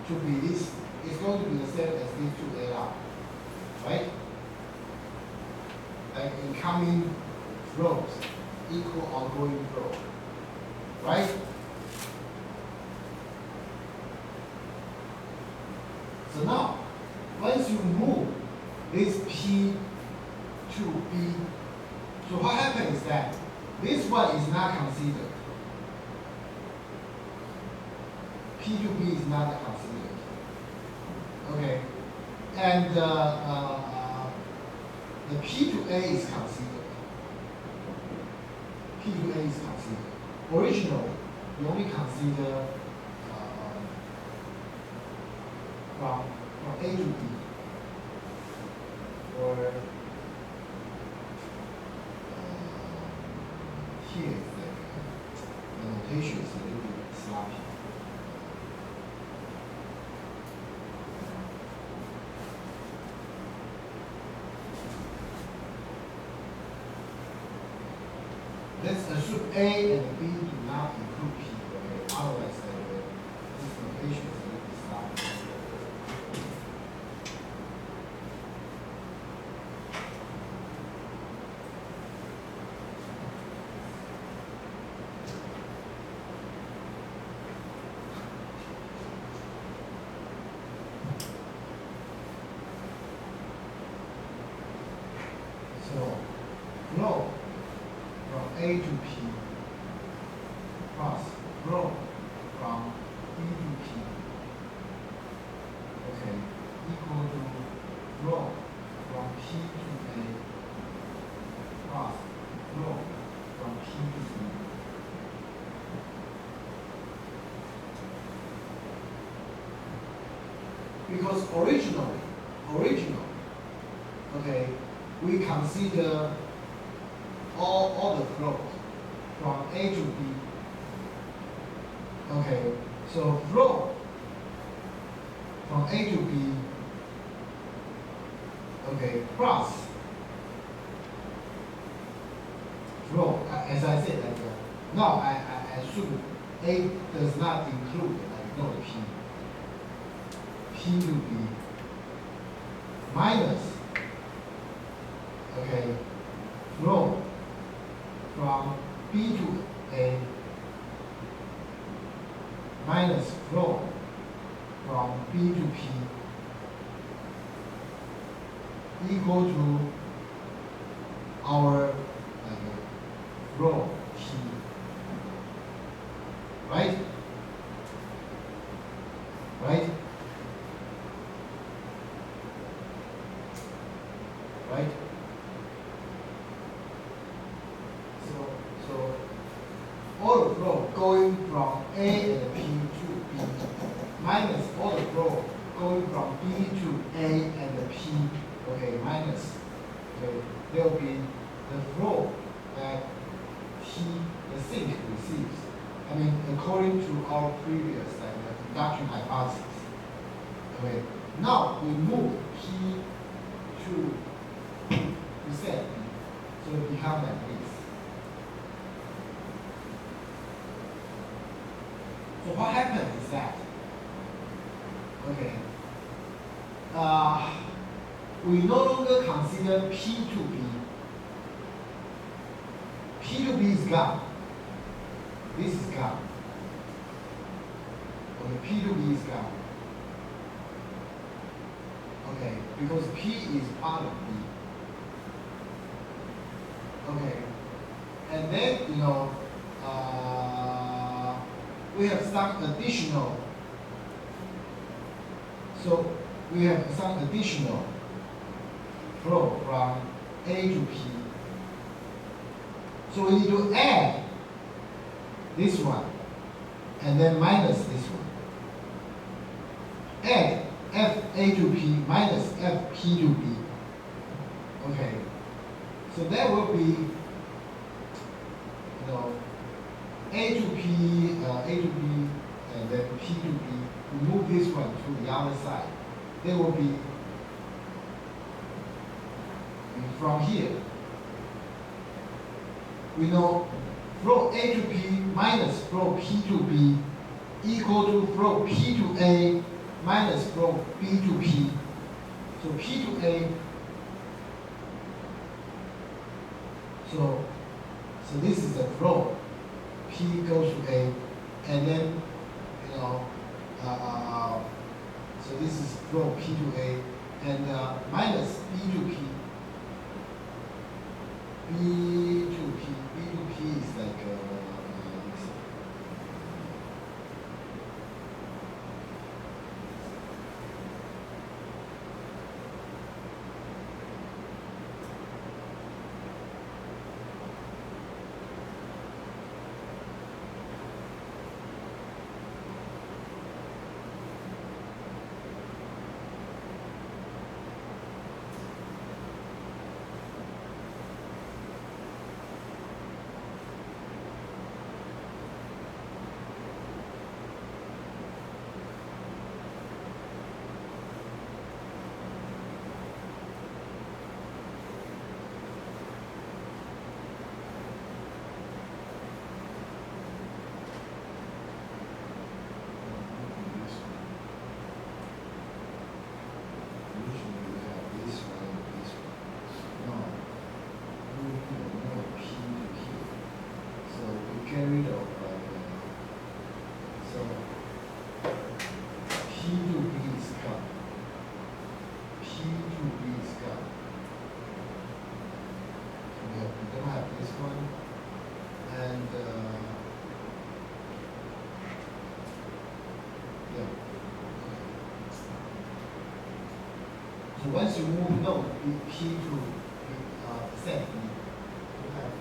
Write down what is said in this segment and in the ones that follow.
to be this, it's going to be the same as these two AR, right? Like incoming flows equal outgoing flow, right? So now, once you move this P to B, so what happens is that this one is not considered. P to B is not considered. Okay, and the P to A is considered. P to A is considered. Originally, you only consider from A to B, or here is the notation is a little bit sloppy. Let's assume A and B do not include P, okay? Otherwise, this notation is a little bit sloppy. So, flow from A to P plus flow from B to P, okay, equal to flow from P to A plus flow from P to B. Because originally, okay, we consider all the flows from A to B. Okay, so flow from A to B, okay, plus flow, as I said, like, now I assume A does not include, P. P to B minus, okay, flow from B to A minus flow from B to P equal to our flow T, right? Right? Right? So all the flow going from A and P to B minus all the flow going from B to A and P, okay, minus, okay, there will be the flow that T, the sink receives. I mean, according to our previous induction hypothesis. Okay, now we move P to reset B, so it becomes like this. So what happens is that, okay, we no longer consider P to B. P to B is gone. This is gone. Okay, P to B is gone. Okay, because P is part of B. Okay, and then, we have some additional, so we have some additional flow from A to P. So we need to add this one and then minus this one. Add FA to P minus FP to B. Okay, so that will be, A to P, and then P to B. We move this one to the other side. There will be, from here, we know flow A to P minus flow P to B equal to flow P to A minus flow B to P. So P to A. So this is the flow. P goes to A, and then so this is flow P to A, and minus B to P. B to P is like get rid of so P to B is gone. P to B is gone. We don't have this one, and yeah. So once you move node P to set B, you have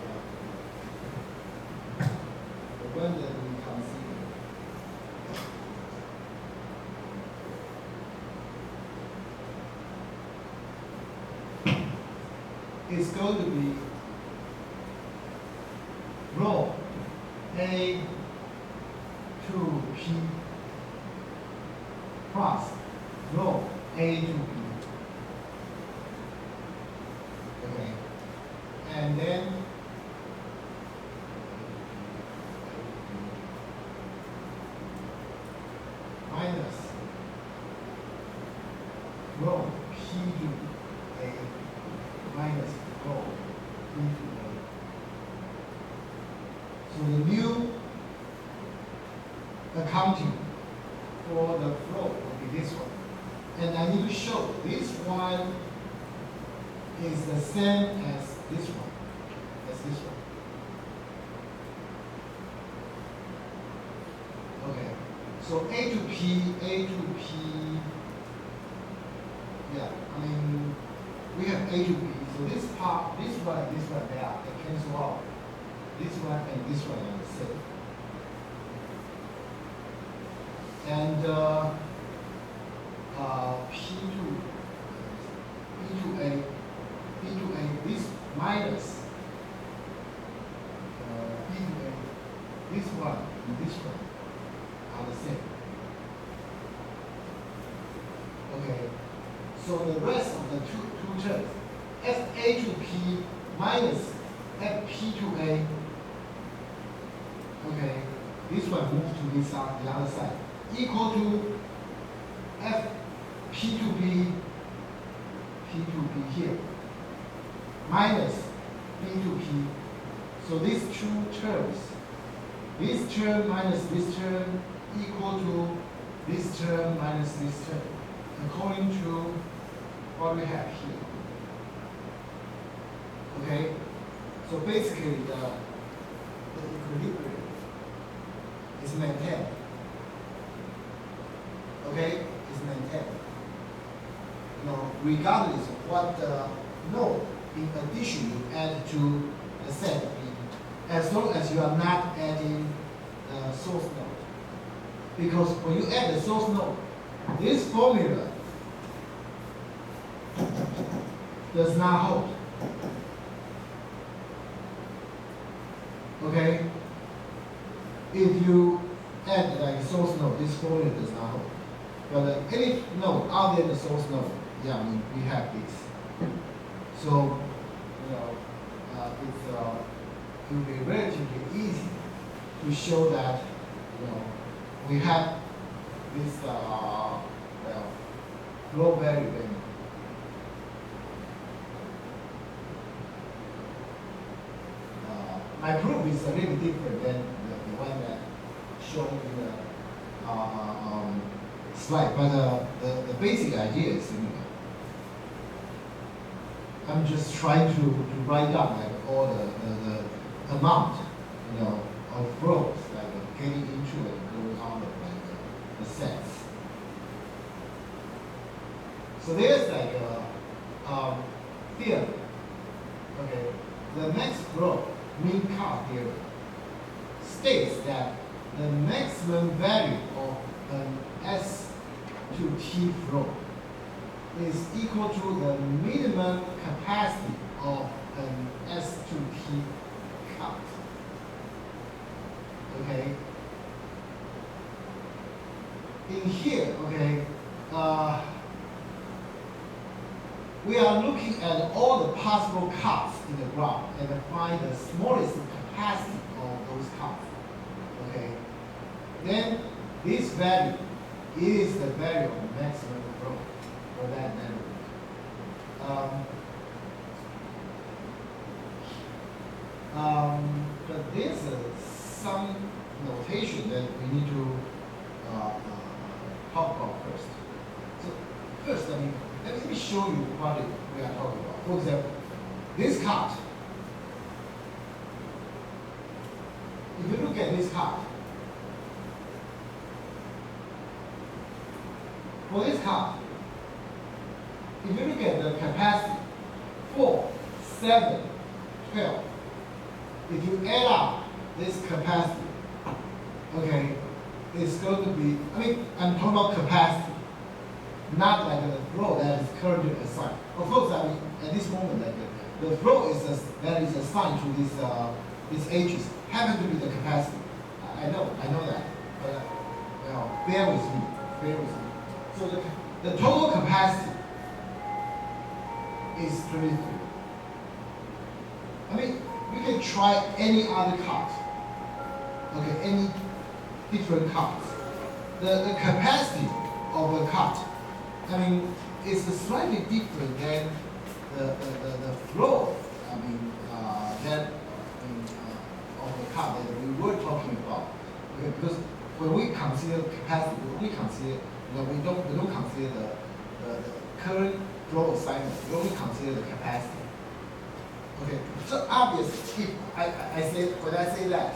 when we consider it's going to be rho A to P plus rho A to B. Okay, and then minus rho P to A minus rho B to A. So the new accounting for the flow will be this one. And I need to show this one is the same as this one. As this one. Okay. So A to P, yeah, I mean, we have A to B. So this part, this one, they cancel out. This one and this one are the same. And P to A, this minus B to A, this one and this one are the same. Okay, so the rest of the two terms, FA to P minus FP to A, okay, this one moves to this side, the other side, equal to FP to B, P to B here, minus B to P. So these two terms, this term minus this term equal to this term minus this term, according to what we have here. Okay? So basically the equilibrium is maintained. Okay? Is maintained. Now, regardless of what node in addition you add to the set B, as long as you are not adding the source node. Because when you add the source node, this formula does not hold. Okay? If you add like source node, this formula does not hold. But any node other than the source node, yeah, we have this. So, it will be relatively easy to show that, we have this flow value then. My proof is a little different than the one that shown in the slide, but the basic idea is similar. I'm just trying to write down like all the amount, of flows, like getting into and going out of like the sets. So there's like a theorem. Okay, the max flow mean cut theorem states that the maximum value of an S to T flow is equal to the minimum capacity of an S to T cut. Okay. In here, okay, we are looking at all the possible cuts in the graph and find the smallest capacity of those cuts. Okay. Then this value is the value of maximum flow for that network. But there's some notation that we need to talk about first. So first, let me show you what we are talking about. For example, this cut. If you look at this cut, for this cut, if you look at the capacity, 4, 7, 12, if you add up this capacity, okay, it's going to be, I'm talking about capacity, not like the flow that is currently assigned. Of course, at this moment, like the flow that is assigned to these H's happen to be the capacity. I know that, but bear with me. So the total capacity is 23. We can try any other cut. Okay, any different cuts. The capacity of a cut, is slightly different than the flow. Of the cut that we were talking about. Okay, because when we consider capacity, we don't consider the current flow assignment. We only consider the capacity. Okay, so obviously, if I say that,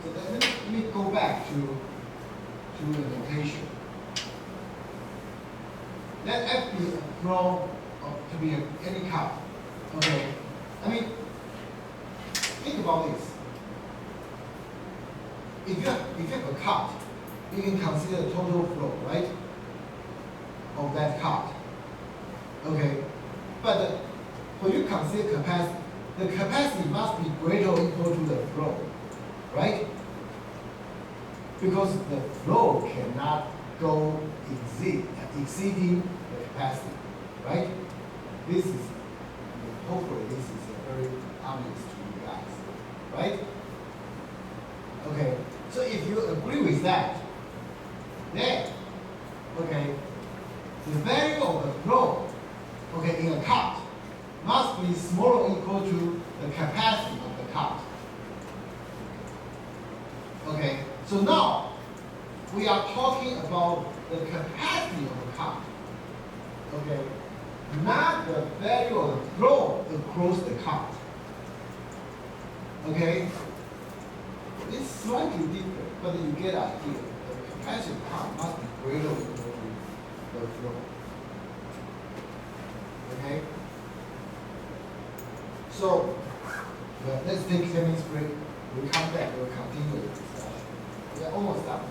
so let me go back to the notation. Let F be a flow to be any cut. Okay, think about this. If you have a cut, you can consider the total flow, right? Of that cut. Okay, but when you consider capacity, the capacity must be greater or equal to the flow, right? Because the flow cannot go exceeding the capacity, right? This is, hopefully this is very obvious to you guys, right? Okay, so if you agree with that, then, okay, the value of the flow, okay, in a cut must be smaller or equal to the capacity of the cut. Okay, so now we are talking about the capacity of the cut. Okay, not the value of the flow across the cut. Okay, it's slightly different, but you get an idea. The capacity of the cut must be greater or equal to the flow. Okay. So, let's take 10 minutes break. We'll come back, we'll continue the discussion. We are almost done.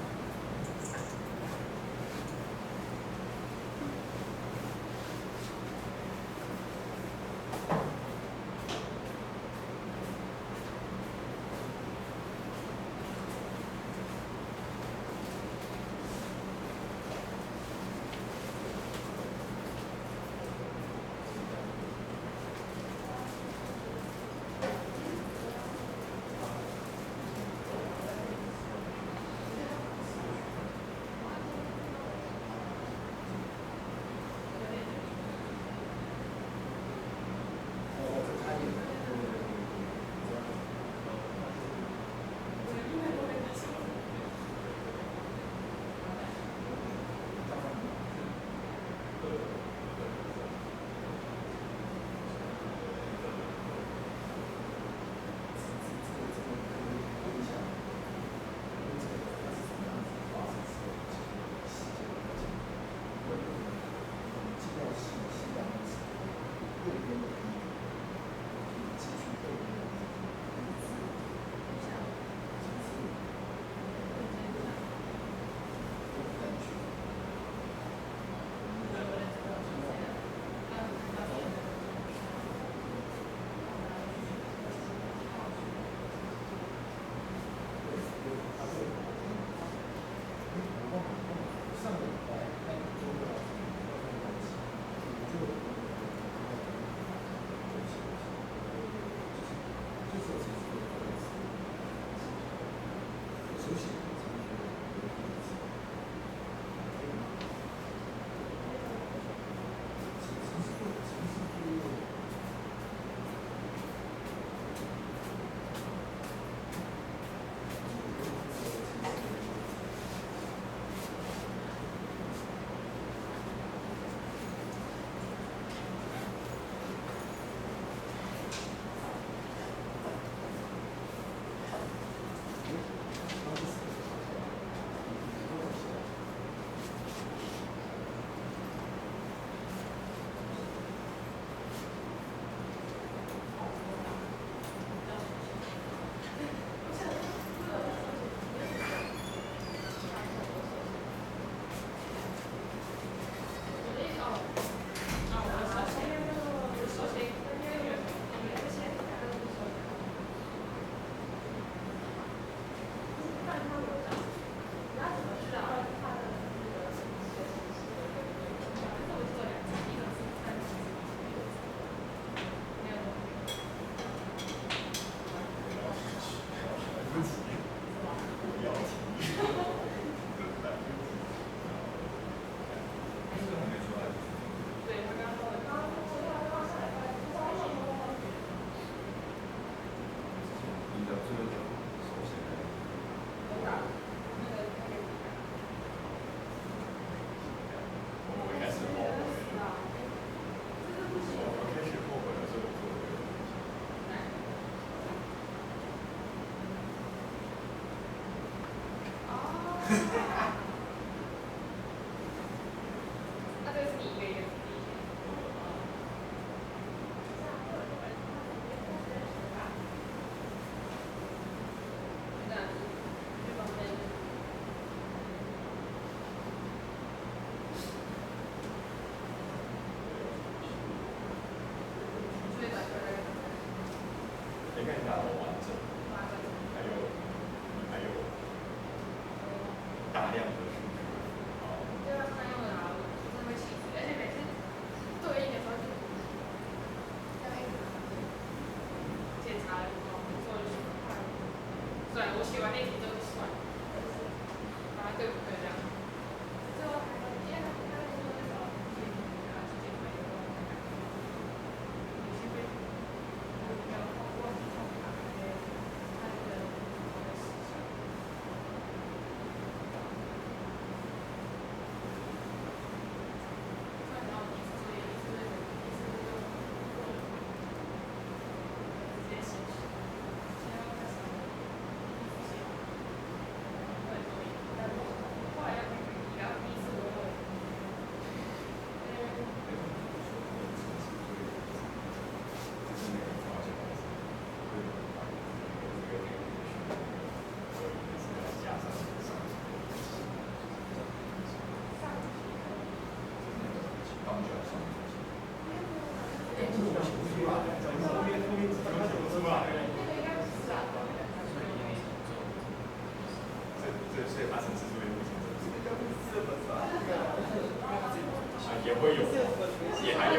那这个是你一个一个自己写。那这方面。最短的。应该打到完整，还有大量的数据。对啊，他用的啊，就是会起而且每次对应的时候就要一直检查的时候，做的是快。算了，我写完那题之后就算了，把它对不对这样。最后还有，因为他说那个直接买一个，有些被然后忘记重卡那些他那个时效。所以发生之所以也会有，也还有。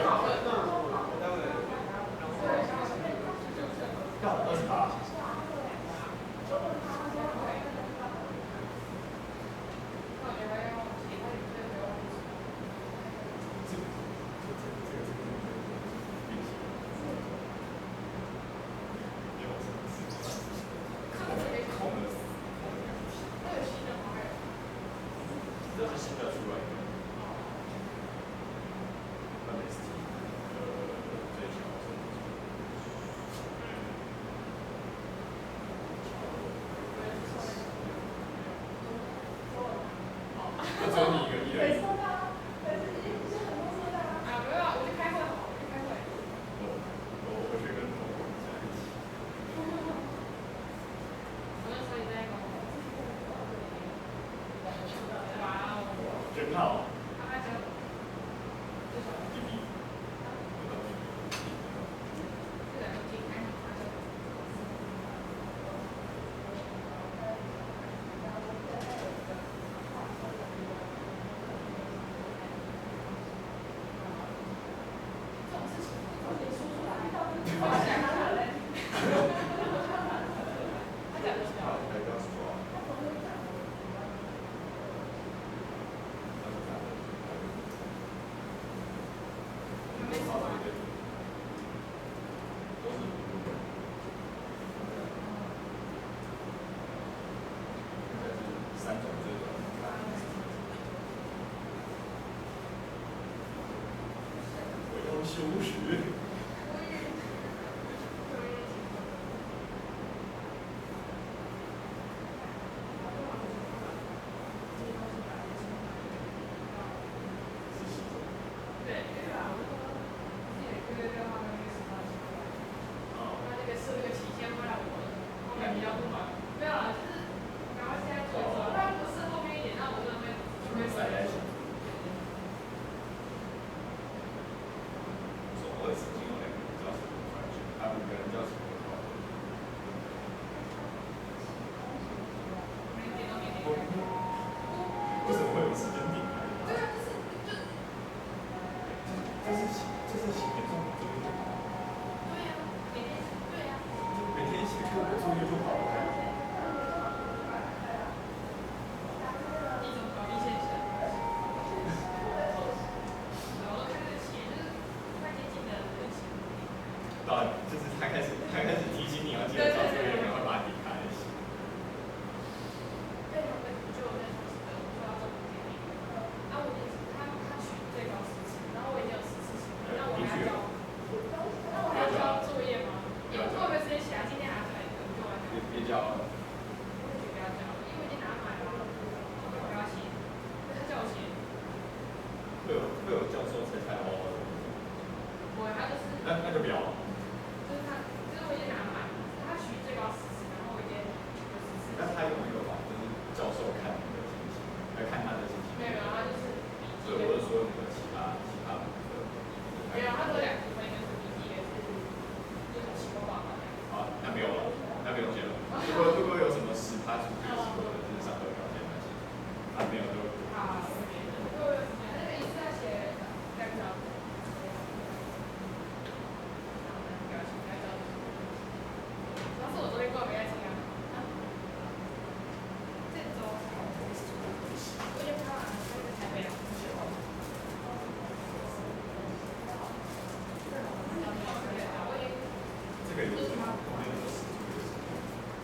28。这是新的出来的。MST 最小那只有你一个一人。没有，我去开会好，我去开会。我回去跟同事在一起。我那时候也在搞。真好。休学。塞在一起。会有教授猜猜哦。我他就是那就不要了。就是他，就是我已经拿满，他取最高40，然后我已经94。那他有没有把就是教授看你的心情，来看他的心情？没有，他就是笔记。所以我是说你的其他部分。没有，他说2部分，一个是笔记，一个是就是期末报告。好，那没有了，那不用写了。如果有什么10%出去什么的，就是上课表现那些，没有就。好，那个一次要写2个小时。主要是我昨天根本没在听啊。这周我也拍完了，在台北了。这个有什么？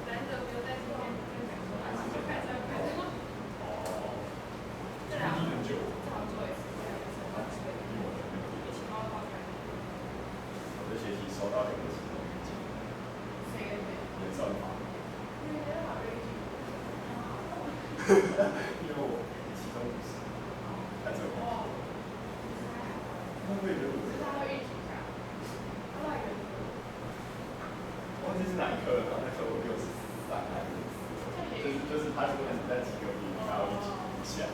难得没有在这边讲说，就开车开车。这两很久。正好做一次，一起包包开。我这学期收到2个期中预警。谁跟谁？演算法。你们好运气。因为我期中50，看这个。哦。那我也觉得只是他会预警一下。他外人。忘记是哪一科了，然后那科我63还是4，就是他说你在几个地方，然后一起下。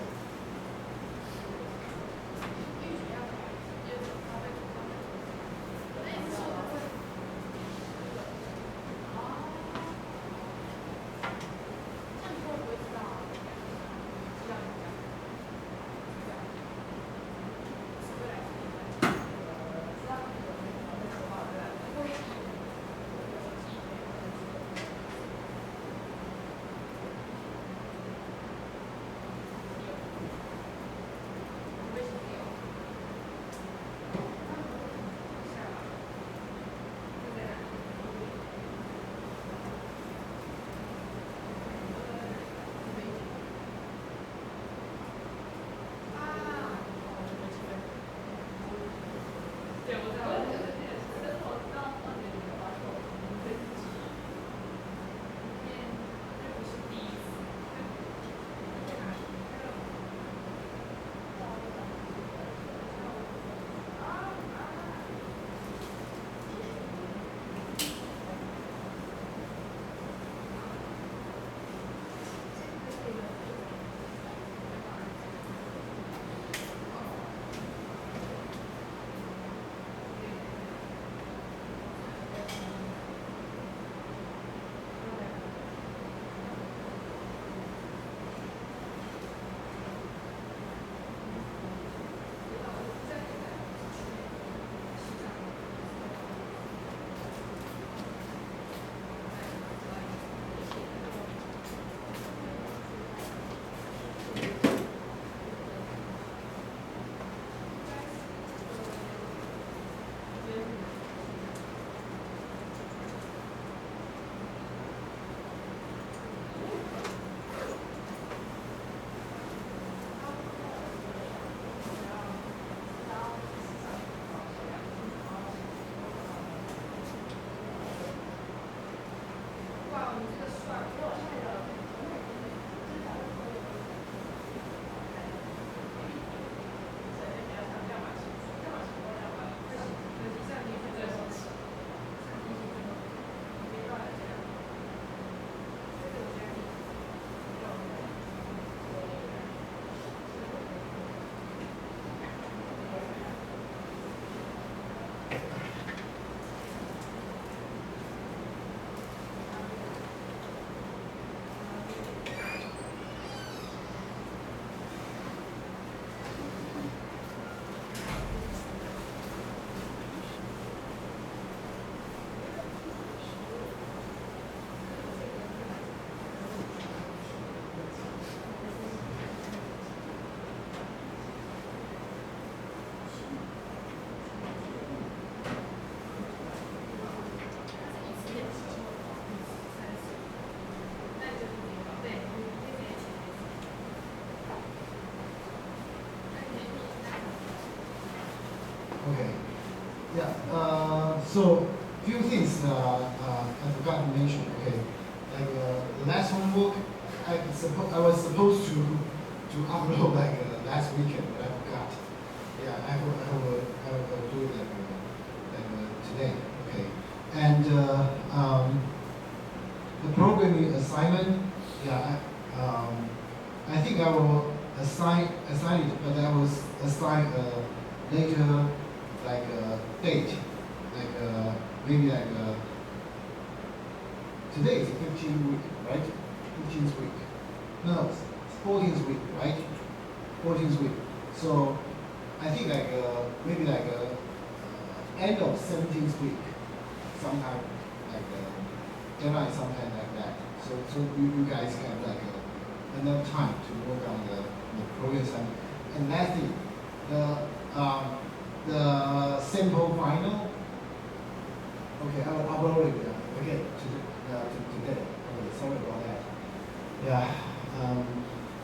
Okay. Yeah. So few things I forgot to mention. Okay. Like the last homework, I was supposed to upload like last weekend, but I forgot. Yeah, I will do it today. Okay. And the programming assignment, yeah, I think I will assign it, but I will assign a later, like a date, like maybe like today is 15th week, right? 15th week. No, it's 14th week, right? 14th week. So I think like maybe like end of 17th week, sometime like deadline, sometime like that. So you guys have like enough time to work on the program assignment. And last thing, the sample final. Okay, I'll upload it again today. Okay, sorry about that. Yeah,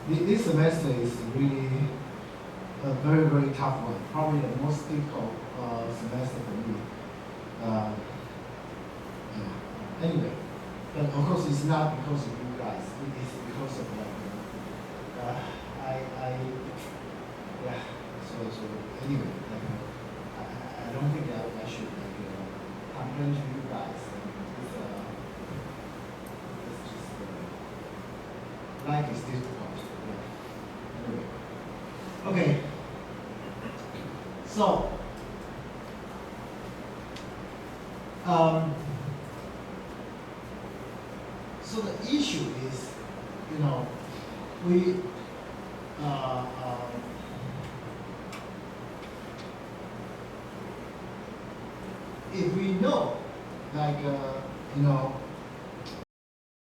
this semester is really a very, very tough one. Probably the most difficult semester for me. Yeah. Anyway, but of course it's not because of you guys. It is because of yeah. So anyway, I don't think I should complain to you guys. It's just life is difficult. Yeah. Anyway. Okay. So, so the issue is, we, if we know, like,